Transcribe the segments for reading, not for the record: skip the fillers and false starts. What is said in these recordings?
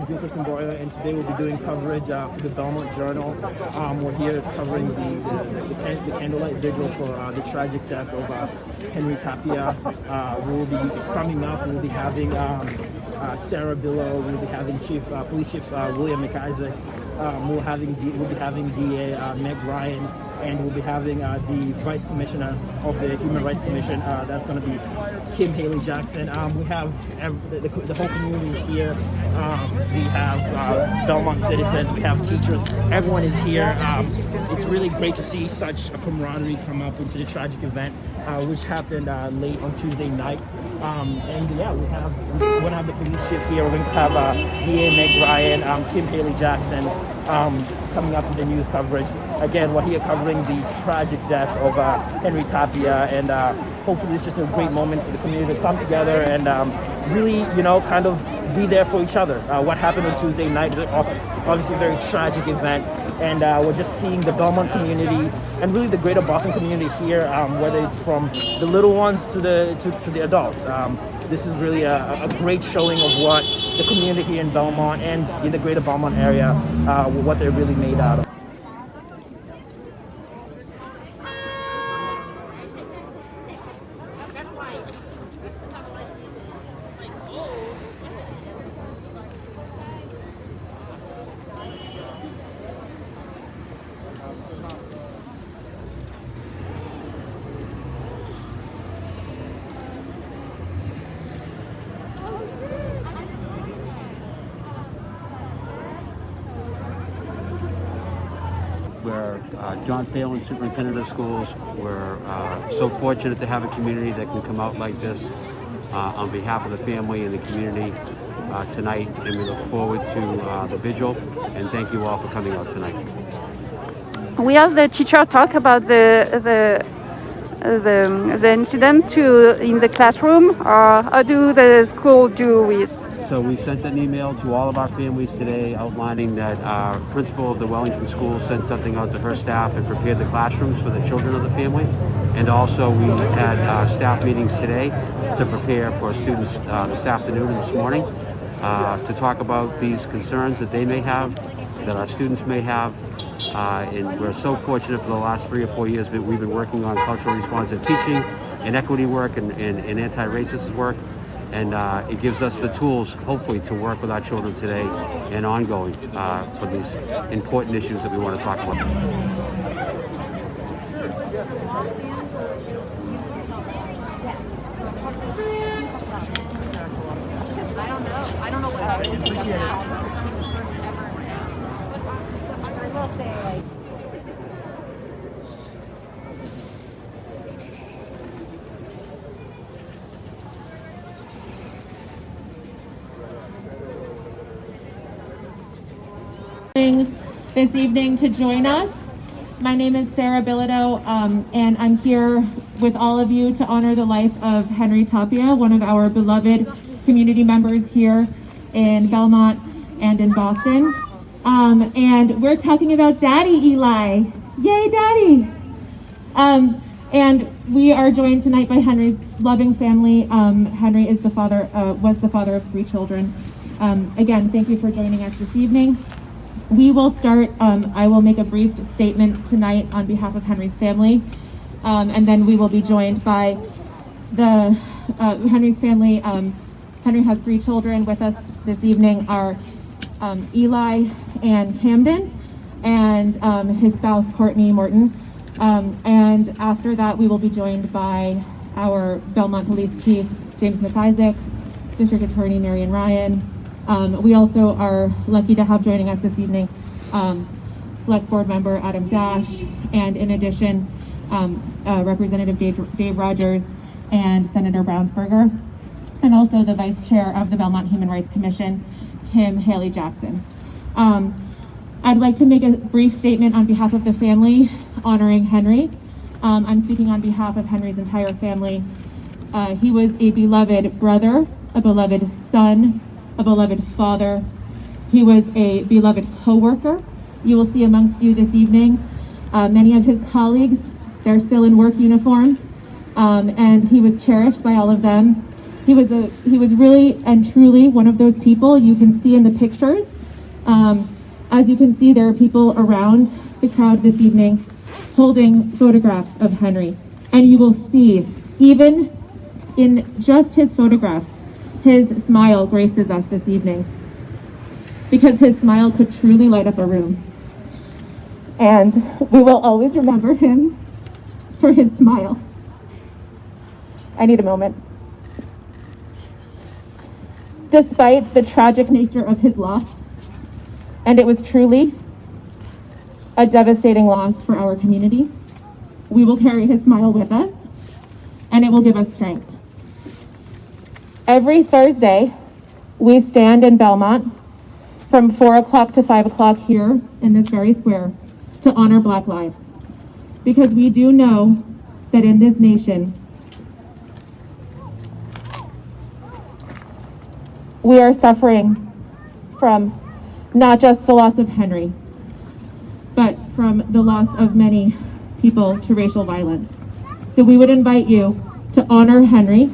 And today we'll be doing coverage for the Belmont Journal. We're here covering the candlelight vigil for the tragic death of Henry Tapia. We'll be coming up. We'll be having Sarah Billow. We'll be having Police Chief William McIsaac. We'll be having DA Meg Ryan, and we'll be having the Vice Commissioner of the Human Rights Commission. That's going to be Kim Haley Jackson. We have the whole community here. We have Belmont citizens. We have teachers. Everyone is here. It's really great to see such a camaraderie come up into the tragic event, which happened late on Tuesday night. And yeah, we're going to have the police chief here. We're going to have DA Meg Ryan, Kim Haley Jackson coming up in the news coverage. Again, we're here covering the tragic death of Henry Tapia, and hopefully it's just a great moment for the community to come together and really, kind of be there for each other. What happened on Tuesday night is obviously a very tragic event, and we're just seeing the Belmont community and really the greater Boston community here, whether it's from the little ones to the adults. This is really a great showing of what the community here in Belmont and in the greater Belmont area, what they're really made out of. We're John Phelan, Superintendent of Schools. We're so fortunate to have a community that can come out like this on behalf of the family and the community tonight, and we look forward to the vigil, and thank you all for coming out tonight. We have the teacher talk about the incident in the classroom, or how do the school do with? So we sent an email to all of our families today outlining that our principal of the Wellington School sent something out to her staff and prepared the classrooms for the children of the family. And also we had staff meetings today to prepare for students this afternoon and this morning to talk about these concerns that they may have, that our students may have. And we're so fortunate for the last 3 or 4 years that we've been working on culturally responsive teaching and equity work and anti-racist work. And it gives us the tools, hopefully, to work with our children today and ongoing for these important issues that we want to talk about. I don't know what happened. Appreciate it. I will say, this evening to join us. My name is Sarah Bilodeau, and I'm here with all of you to honor the life of Henry Tapia, one of our beloved community members here in Belmont and in Boston. And we're talking about Daddy Eli. Yay, Daddy! And we are joined tonight by Henry's loving family. Henry is was the father of 3 children. Again, thank you for joining us this evening. We will start, I will make a brief statement tonight on behalf of Henry's family, and then we will be joined by Henry's family. Henry has 3 children with us this evening, are Eli and Camden, and his spouse Courtney Morton. And after that, we will be joined by our Belmont Police Chief, James McIsaac, District Attorney Marion Ryan. We also are lucky to have joining us this evening Select Board Member Adam Dash, and in addition, Representative Dave Rogers and Senator Brownsberger, and also the Vice Chair of the Belmont Human Rights Commission, Kim Haley Jackson. I'd like to make a brief statement on behalf of the family honoring Henry. I'm speaking on behalf of Henry's entire family. He was a beloved brother, a beloved son, a beloved father. He was a beloved co-worker. You will see amongst you this evening many of his colleagues. They're still in work uniform, and he was cherished by all of them. He was really and truly one of those people you can see in the pictures. As you can see, there are people around the crowd this evening holding photographs of Henry. And you will see, even in just his photographs, his smile graces us this evening. Because his smile could truly light up a room. And we will always remember him for his smile. I need a moment. Despite the tragic nature of his loss, and it was truly a devastating loss for our community, we will carry his smile with us, and it will give us strength. Every Thursday, we stand in Belmont from 4 o'clock to 5 o'clock here in this very square to honor Black lives. Because we do know that in this nation, we are suffering from not just the loss of Henry, but from the loss of many people to racial violence. So we would invite you to honor Henry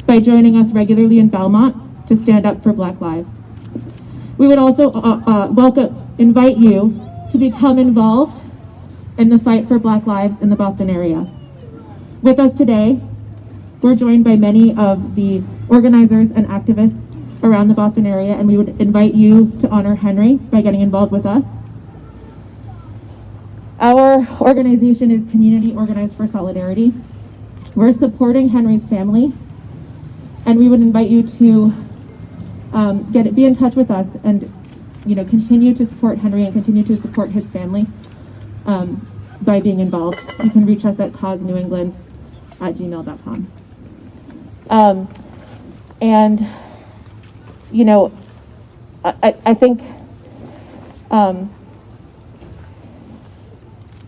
by joining us regularly in Belmont to stand up for Black lives. We would also invite you to become involved in the fight for Black lives in the Boston area. With us today, we're joined by many of the organizers and activists around the Boston area, and we would invite you to honor Henry by getting involved with us. Our organization is Community Organized for Solidarity. We're supporting Henry's family, and we would invite you to be in touch with us and continue to support Henry and continue to support his family by being involved. You can reach us at causenewengland@gmail.com. I think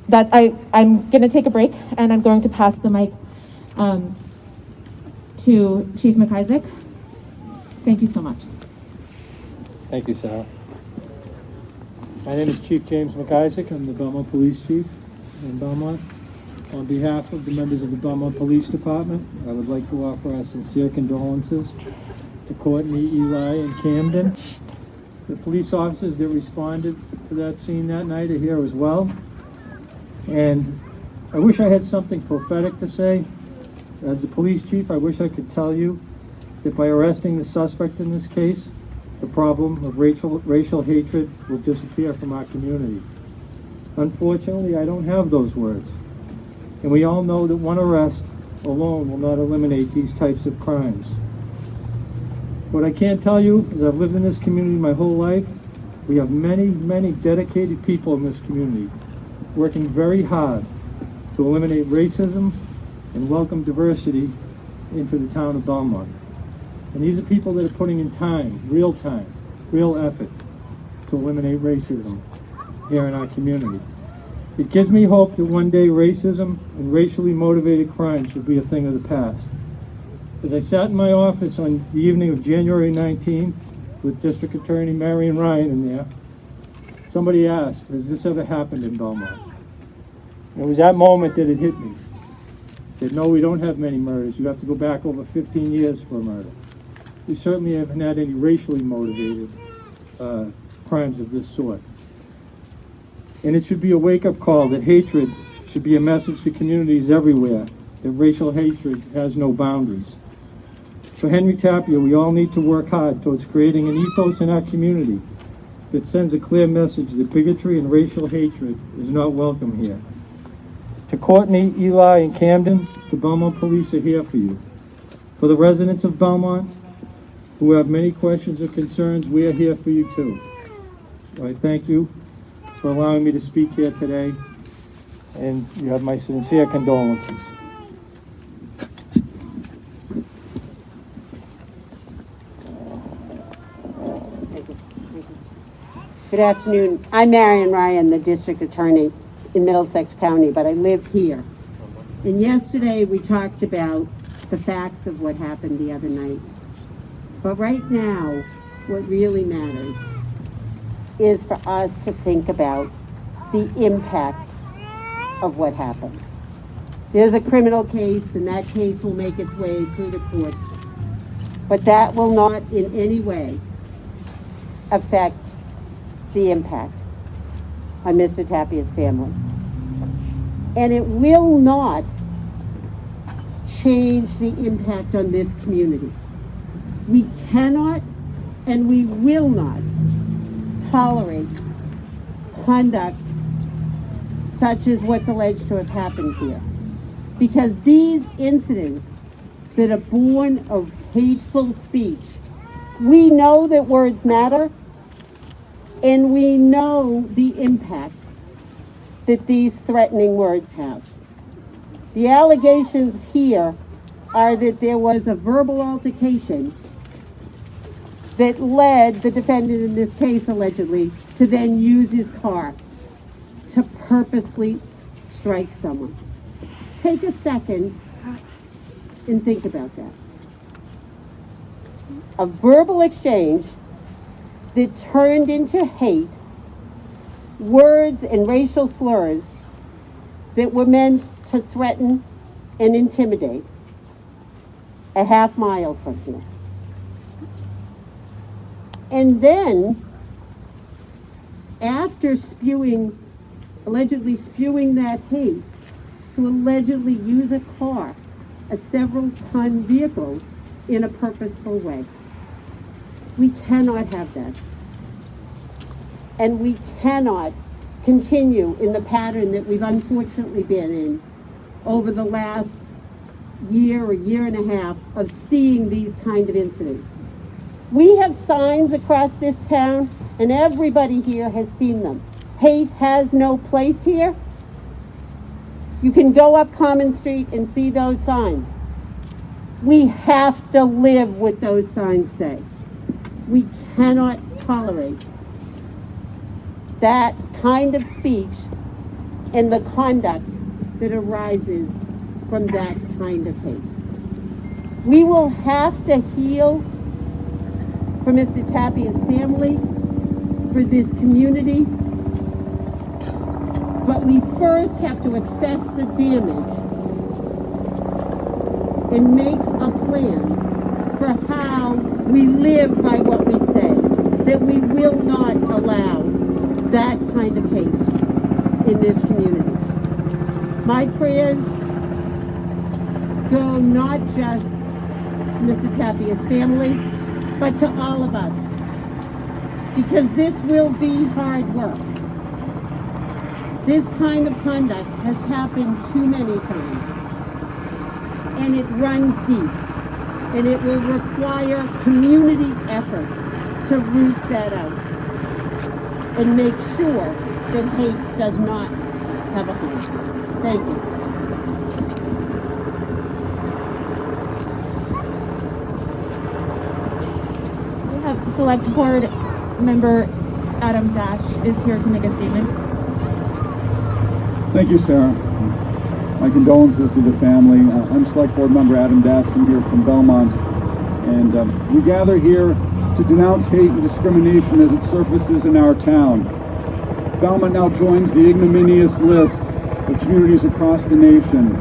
that I'm going to take a break, and I'm going to pass the mic to Chief McIsaac. Thank you so much. Thank you, Sarah. My name is Chief James McIsaac. I'm the Belmont Police Chief in Belmont. On behalf of the members of the Belmont Police Department, I would like to offer our sincere condolences to Courtney, Eli, and Camden. The police officers that responded to that scene that night are here as well. And I wish I had something prophetic to say. As the police chief, I wish I could tell you that by arresting the suspect in this case, the problem of racial hatred will disappear from our community. Unfortunately, I don't have those words. And we all know that one arrest alone will not eliminate these types of crimes. What I can tell you is I've lived in this community my whole life. We have many, many dedicated people in this community working very hard to eliminate racism and welcome diversity into the town of Belmont. And these are people that are putting in time, real effort to eliminate racism here in our community. It gives me hope that one day racism and racially motivated crimes will be a thing of the past. As I sat in my office on the evening of January 19th with District Attorney Marion Ryan in there, somebody asked, has this ever happened in Belmont? And it was that moment that it hit me. That no, we don't have many murders. You have to go back over 15 years for a murder. We certainly haven't had any racially motivated crimes of this sort. And it should be a wake-up call that hatred should be a message to communities everywhere, that racial hatred has no boundaries. For Henry Tapia, we all need to work hard towards creating an ethos in our community that sends a clear message that bigotry and racial hatred is not welcome here. To Courtney, Eli, and Camden, the Belmont Police are here for you. For the residents of Belmont who have many questions or concerns, we are here for you too. I thank you for allowing me to speak here today, and you have my sincere condolences. Good afternoon. I'm Marion Ryan, the District Attorney in Middlesex County, but I live here. And yesterday we talked about the facts of what happened the other night. But right now, what really matters is for us to think about the impact of what happened. There's a criminal case, and that case will make its way through the courts. but that will not in any way affect the impact on Mr. Tapia's family. And it will not change the impact on this community. We cannot and we will not tolerate conduct such as what's alleged to have happened here. Because these incidents that are born of hateful speech, we know that words matter, and we know the impact that these threatening words have. The allegations here are that there was a verbal altercation that led the defendant in this case, allegedly, to then use his car to purposely strike someone. Just take a second and think about that. A verbal exchange that turned into hate, words and racial slurs that were meant to threaten and intimidate a half mile from here. And then, after allegedly spewing that hate, to allegedly use a car, a several-ton vehicle, in a purposeful way. We cannot have that. And we cannot continue in the pattern that we've unfortunately been in over the last year or year and a half of seeing these kind of incidents. We have signs across this town, and everybody here has seen them. Hate has no place here. You can go up Common Street and see those signs. We have to live what those signs say. We cannot tolerate that kind of speech and the conduct that arises from that kind of hate. We will have to heal for Mr. Tapia's family, for this community, but we first have to assess the damage and make a plan for how we live by what we say, that we will not allow that kind of hate in this community. My prayers go not just to Mr. Tapia's family, but to all of us, because this will be hard work. This kind of conduct has happened too many times, and it runs deep, and it will require community effort to root that out and make sure that hate does not have a home. Thank you. Select Board Member Adam Dash is here to make a statement. Thank you, Sarah. My condolences to the family. I'm Select Board Member Adam Dash. I'm here from Belmont. And we gather here to denounce hate and discrimination as it surfaces in our town. Belmont now joins the ignominious list of communities across the nation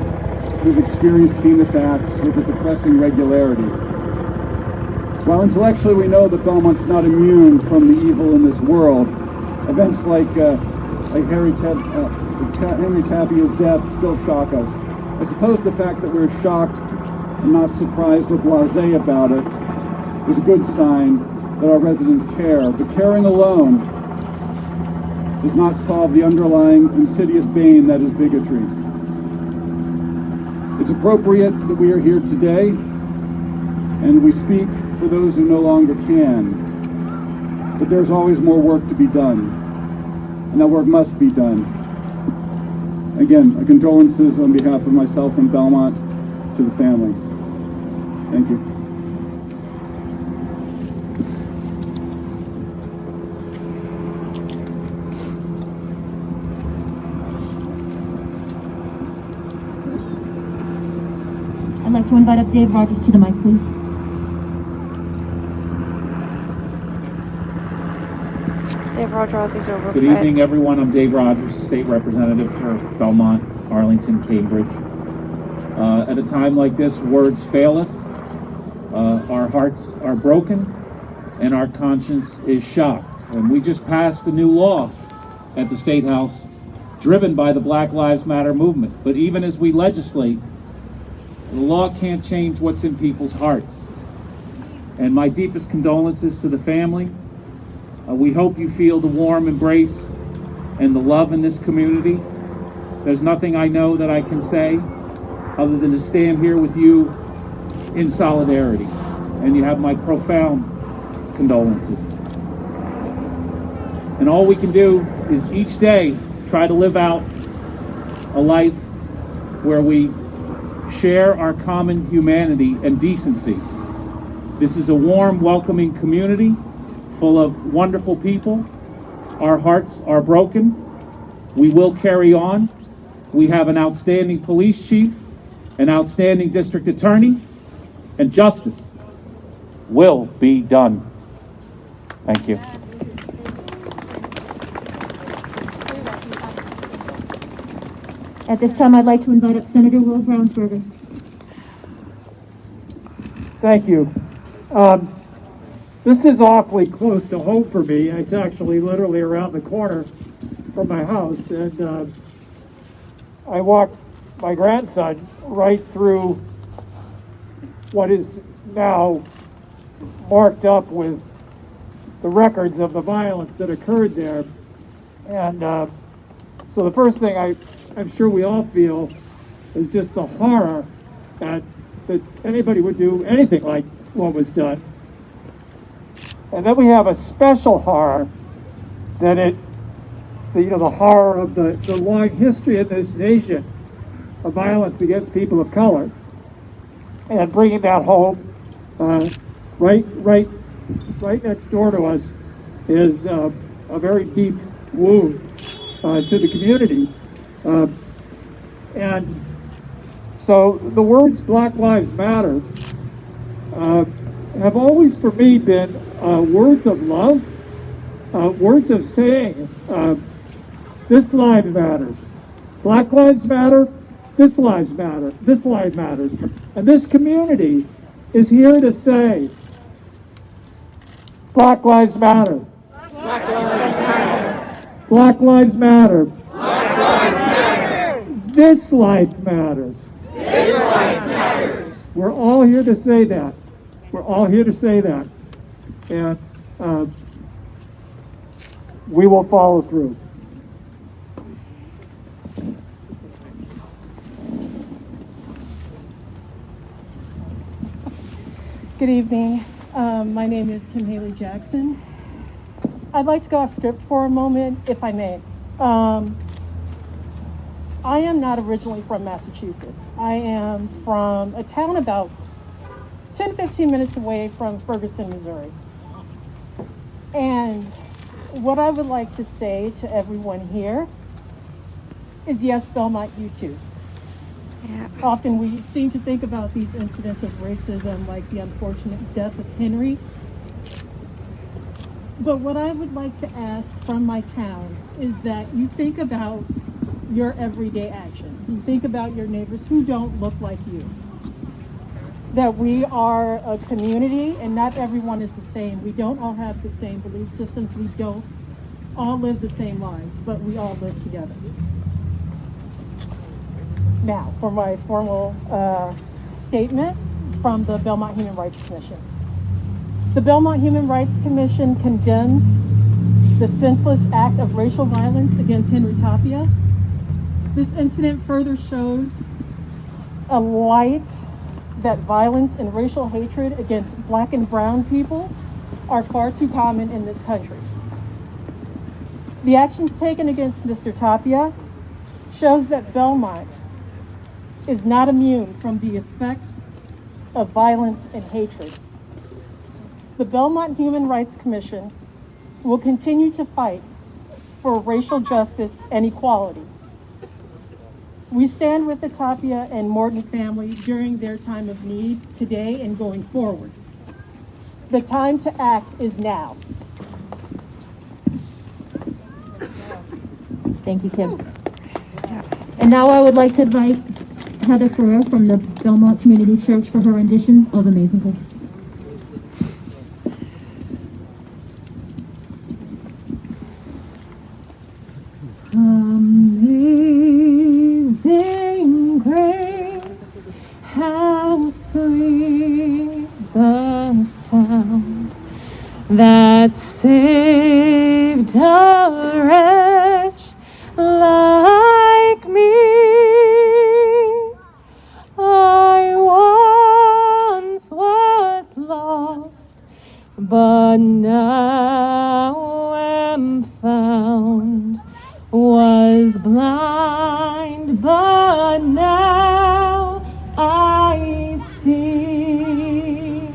who've experienced heinous acts with a depressing regularity. While intellectually we know that Belmont's not immune from the evil in this world, events like Henry Tapia's death still shock us. I suppose the fact that we're shocked and not surprised or blasé about it is a good sign that our residents care, but caring alone does not solve the underlying insidious bane that is bigotry. It's appropriate that we are here today, and we speak for those who no longer can. But there's always more work to be done, and that work must be done. Again, my condolences on behalf of myself and Belmont to the family. Thank you. I'd like to invite up Dave Rogers to the mic, please. Dave Rogers is over. Good evening, everyone. I'm Dave Rogers, State Representative for Belmont, Arlington, Cambridge. At a time like this, words fail us. Our Our hearts are broken and our conscience is shocked. And we just passed a new law at the State House driven by the Black Lives Matter movement. But even as we legislate, the law can't change what's in people's hearts. And my deepest condolences to the family. We hope you feel the warm embrace and the love in this community. There's nothing I know that I can say other than to stand here with you in solidarity. And you have my profound condolences. And all we can do is each day try to live out a life where we share our common humanity and decency. This is a warm, welcoming community full of wonderful people. Our hearts are broken. We will carry on. We have an outstanding police chief, an outstanding district attorney, and justice will be done. Thank you. At this time, I'd like to invite up Senator Will Brownsberger. Thank you. This is awfully close to home for me. It's actually literally around the corner from my house, and I walked my grandson right through what is now marked up with the records of the violence that occurred there. And so the first thing I'm sure we all feel is just the horror that anybody would do anything like what was done. And then we have a special horror that the horror of the long history in this nation of violence against people of color, and bringing that home right next door to us is a very deep wound to the community. And so the words Black Lives Matter have always for me been words of love, words of saying this life matters. Black lives matter, this lives matter, this life matters. And this community is here to say Black lives matter. Black lives matter. Black lives matter. Black lives matter. This life matters. This life matters. We're all here to say that. We're all here to say that. And we will follow through. Good evening. My name is Kim Haley Jackson. I'd like to go off script for a moment, if I may. I am not originally from Massachusetts. I am from a town about 10-15 minutes away from Ferguson, Missouri. And what I would like to say to everyone here is, yes, Belmont, you too. Yeah. Often we seem to think about these incidents of racism like the unfortunate death of Henry. But what I would like to ask from my town is that you think about your everyday actions. You think about your neighbors who don't look like you. That we are a community and not everyone is the same. We don't all have the same belief systems. We don't all live the same lives, but we all live together. Now, for my formal statement from the Belmont Human Rights Commission. The Belmont Human Rights Commission condemns the senseless act of racial violence against Henry Tapia. This incident further shows a light that violence and racial hatred against Black and brown people are far too common in this country. The actions taken against Mr. Tapia shows that Belmont is not immune from the effects of violence and hatred. The Belmont Human Rights Commission will continue to fight for racial justice and equality. We stand with the Tapia and Morton family during their time of need today and going forward. The time to act is now. Thank you, Kim. And now I would like to invite Heather Ferrer from the Belmont Community Church for her rendition of Amazing Grace. sound that saved a wretch like me. I once was lost, but now am found, was blind, but now I see.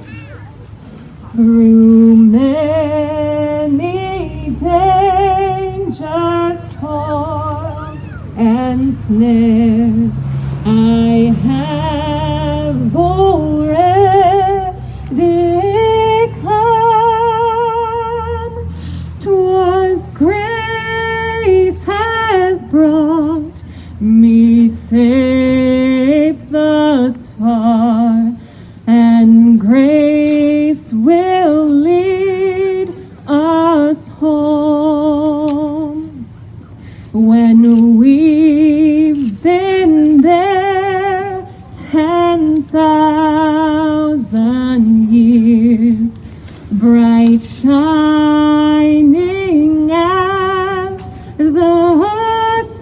Through many dangers, toils, and snares, I have already come. 'Twas grace has brought me safe thus far, and grace will lead us home. When we've been there 10,000 years, bright shining as the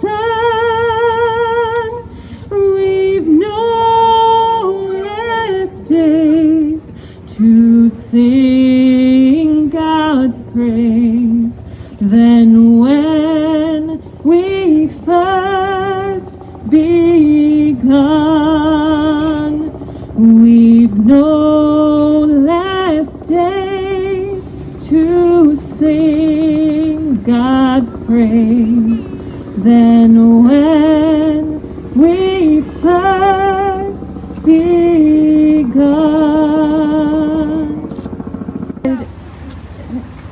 sun, we've no less days to sing God's praise than when we first begun. We've no less days to sing God's praise than when we first begun. And,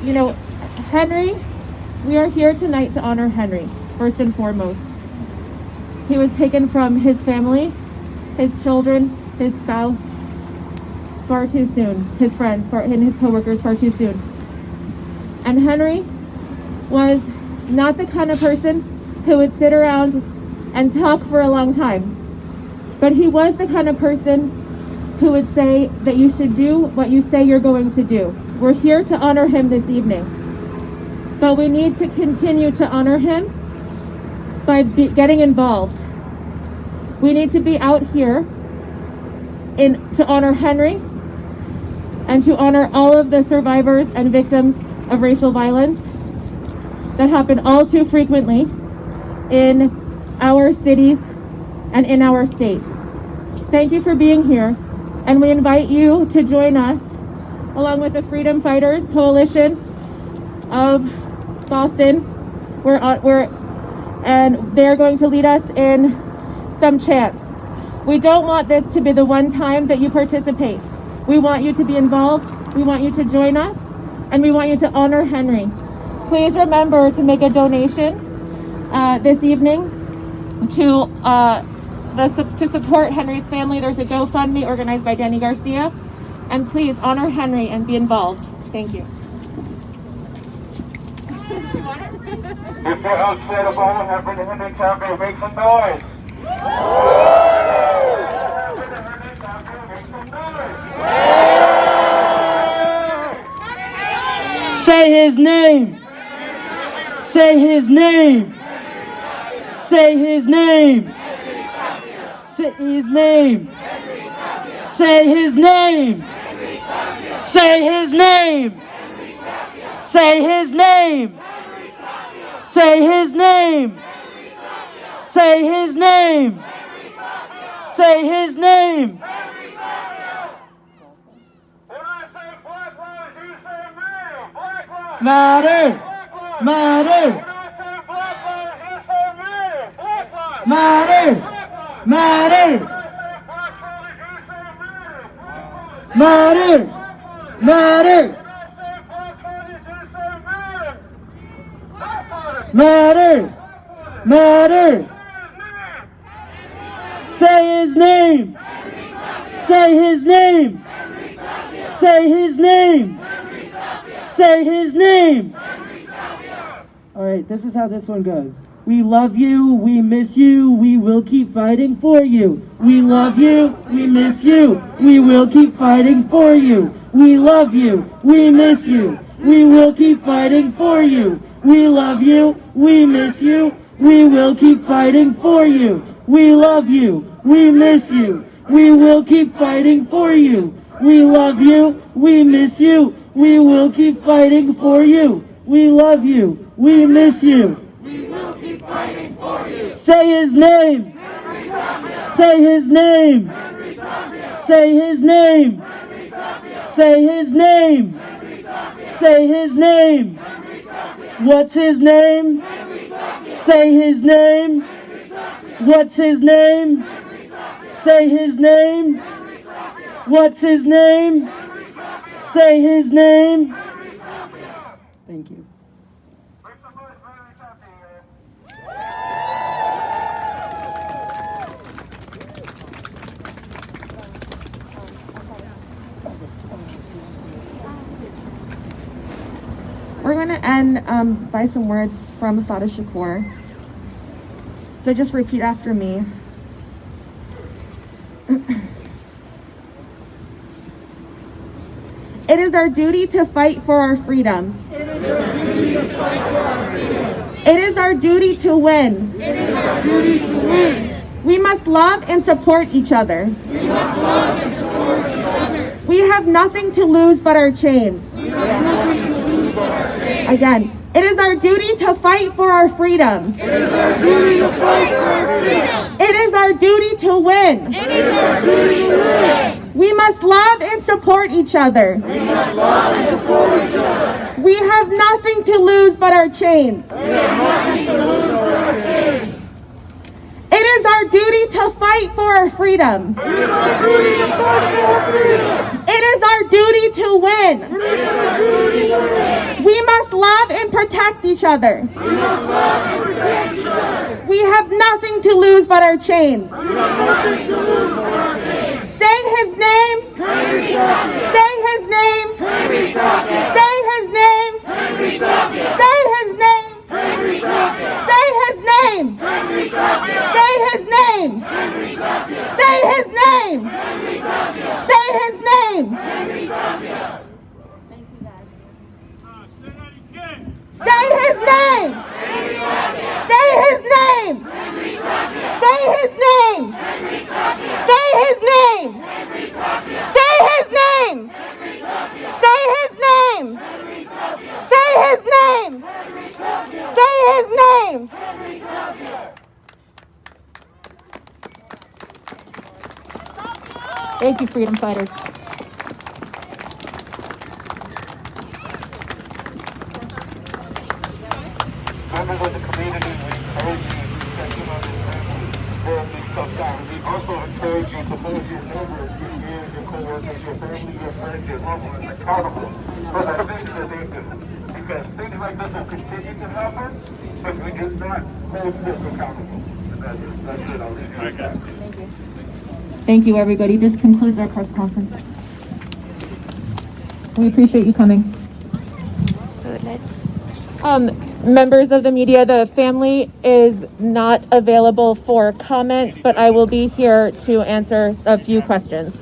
you know, Henry, we are here tonight to honor Henry, first and foremost. He was taken from his family, his children, his spouse, far too soon, his friends, and his coworkers far too soon. And Henry was not the kind of person who would sit around and talk for a long time, but he was the kind of person who would say that you should do what you say you're going to do. We're here to honor him this evening, but we need to continue to honor him by getting involved. We need to be out here to honor Henry and to honor all of the survivors and victims of racial violence that happen all too frequently in our cities and in our state. Thank you for being here, and we invite you to join us along with the Freedom Fighters Coalition of Boston. And they're going to lead us in some chants. We don't want this to be the one time that you participate. We want you to be involved, we want you to join us, and we want you to honor Henry. Please remember to make a donation this evening to support Henry's family. There's a GoFundMe organized by Danny Garcia. And please honor Henry and be involved. Thank you. If you're outside of Belmont, Henry Tapia, make some noise. Say his name. Say his name. Say his name. Say his name. Say his name. Say his name. Say his name. Say his name. Say his name. Say his name. Matter. Matter. Matter. Matter. Matter. Matter. Matter. Matter. Say his name. Say his name. Say his name. Say his name. All right, this is how this one goes. We love you, we miss you, we will keep fighting for you. We love you, we miss you, we will keep fighting for you. We love you, we miss you, we will keep fighting for you. We love you, we miss you, we will keep fighting for you. We love you, we miss you, we will keep fighting for you. We love you, we miss you, we will keep fighting for you. We love you, we miss you. We will keep fighting for you. Say his name. Henry Tapia. Say his name. Henry Tapia. Say his name. Henry Tapia. Say his name. Henry Tapia. Say his name. Henry Tapia. What's his name? Henry Tapia. Say his name. Henry Tapia. What's his name? Henry Tapia. Say his name. Henry Tapia. What's his name? Henry Tapia. Say his name. Henry Tapia. Thank you. We're going to end by some words from Assata Shakur. So just repeat after me. It is our duty to fight for our freedom. It is our duty to fight for our freedom. It is our duty to win. It is our duty to win. We must love and support each other. We must love and support each other. We have nothing to lose but our chains. We have nothing to lose but our chains. Again, it is our duty to fight for our freedom. It is our duty to fight for our freedom. It is our duty to win. It is our duty to win. We must love and support each other. We must love and support each other. We have nothing to lose but our chains. We have nothing to lose but our chains. It is our duty to fight for our freedom. It is our duty to fight for our freedom. It is our duty to win. It is our duty to win. We must love and protect each other. We must love and protect each other. We have nothing to lose but our chains. We have nothing to lose but our chains. Say his name. Henry Tapia. Say his name. Henry Tapia. Say his name. Henry Tapia. Say his name. Henry Tapia. Say his name. Henry Tapia. Say his name. Henry Tapia. Say his name. Henry Tapia. Say his name. Henry Tapia. Say his name. Say his name. Say his name. Say his name. Say his name. Say his name. Say his name. Say his name. Thank you, freedom fighters. Members of the community, we encourage you that you understand during these tough times. We also encourage you to hold your neighbors, your peers, your co-workers, your family, your friends, your loved ones accountable for the things that they do. Because things like this will continue to happen if we do not hold folks accountable. And that's it. I'll leave you with that. Thank you, everybody. This concludes our press conference. We appreciate you coming. Members of the media, the family is not available for comment, but I will be here to answer a few questions.